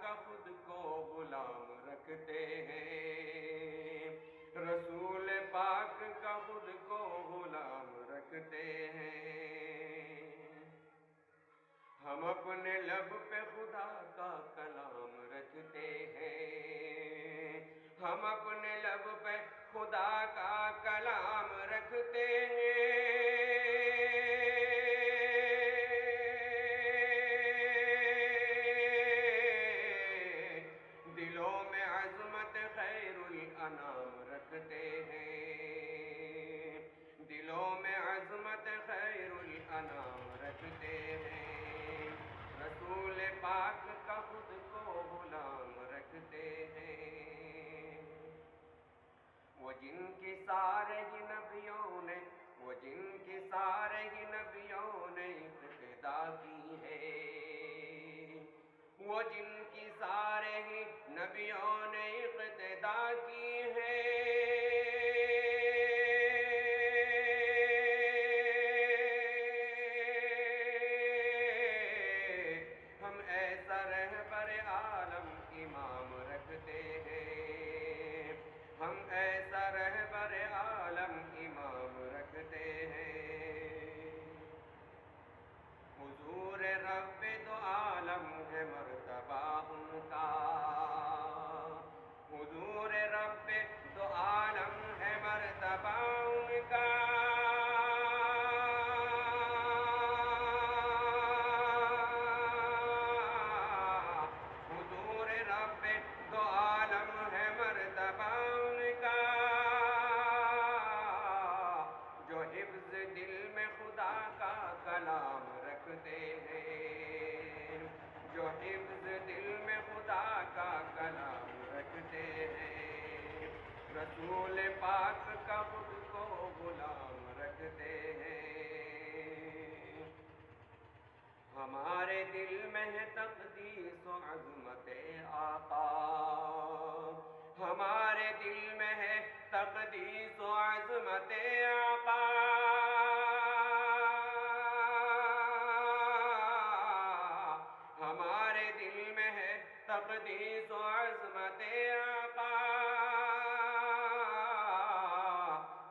کا خود کو غلام رکھتے ہیں، رسول پاک کا خود کو غلام رکھتے ہیں۔ ہم اپنے لب پہ خدا کا کلام رکھتے ہیں، ہم اپنے لب پہ خدا کا کلام رکھتے ہیں۔ دلوں میں عظمت خیر الانام رکھتے ہیں، دلوں میں عظمت خیر الانام رکھتے ہیں، رسول پاک کا خود کو غلام رکھتے ہیں۔ وہ جن کی سارے ہی نبیوں نے، وہ جن کی سارے ہی نبیوں نے ابتدا کی ہے، وہ جن کی سارے ہی نبیوں نے ابتدا کی ہے، ہم ایسا رہبر عالم امام رکھتے ہیں، ہم ایسا رہبر عالم امام رکھتے ہیں۔ حضور رب دو عالم ہے مرتبہ ان کا، حضور رب دو عالم ہے مرتبہ ان کا، حضور رب دو عالم ہے مرتبہ ان کا، جو حفظ دل میں خدا کا کلام رکھتے ہیں، جو حفظ دل میں خدا کا کلام رکھتے ہیں، رسول پاک کا خود کو غلام رکھتے ہیں۔ ہمارے دل میں ہے تقدیس و عظمت آقا، ہمارے دل میں ہے تقدیس و عظمت آقا، ہمارے دل میں ہے تقدیس و عظمت آقا،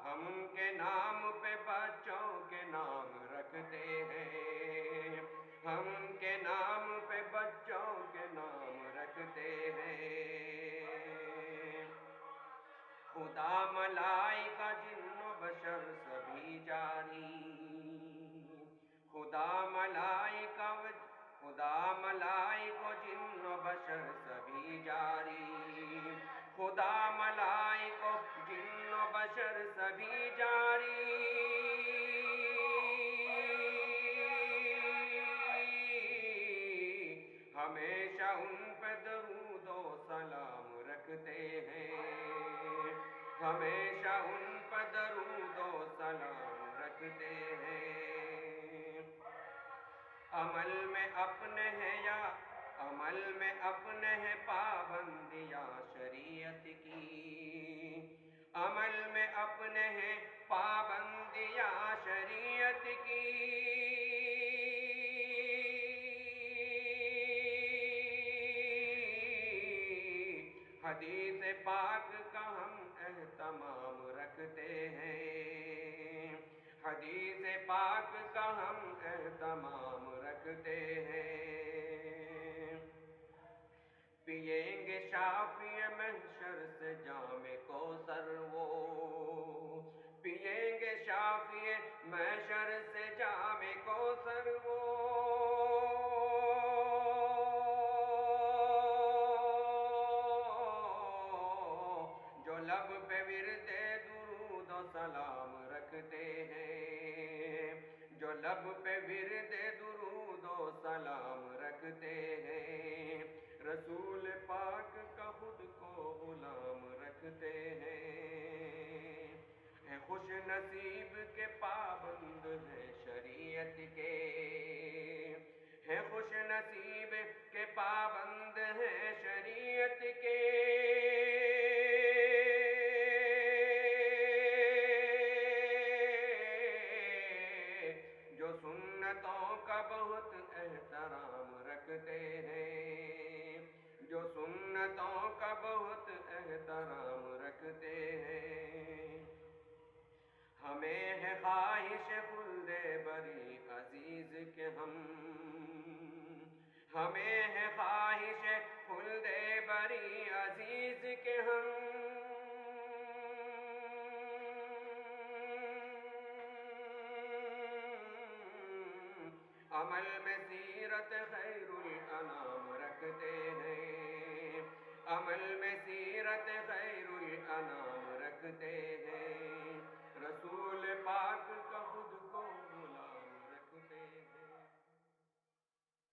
ہم ان کے نام پہ بچوں کے نام رکھتے ہیں، ہم ان کے نام پہ بچوں کے نام رکھتے ہیں۔ خدا ملائکہ جن و بشر سبھی جاری، خدا ملائکہ جن و بشر سبھی جاری، خدا ملائکہ جن و بشر سبھی جاری، ہمیشہ ان پہ درود و سلام رکھتے ہیں، ہمیشہ ان پہ درود و سلام رکھتے ہیں۔ عمل میں اپنے ہیں یا عمل میں اپنے ہیں پابندیاں شریعت کی، عمل میں اپنے ہیں پابندیاں شریعت کی، حدیث پاک کا ہم اہتمام رکھتے ہیں، حدیث پاک کا ہم اہتمام رکھتے ہیں۔ پئیں گے شافی محشر سے جام کوثر وہ، پئیں گے شافی محشر سے جام کوثر وہ، جو لب پہ ورد درود و سلام رکھتے ہیں، جو لب پہ ورد درود و سلام رکھتے ہیں، رسول پاک کا خود کو غلام رکھتے ہیں خوش نصیب کے پابند ہیں شریعت کے، ہیں خوش نصیب کے پابند ہیں شریعت کے، جو سنتوں کا بہت احترام رکھتے ہیں، احترام رکھتے ہیں. ہمیں ہے خواہش خلد بری عزیز کے ہمیں ہے خواہش خلد بری عزیز کے عمل میں سیرت خیر الانام رکھتے ہیں. عمل میں سیرت خیر الانام رکھتے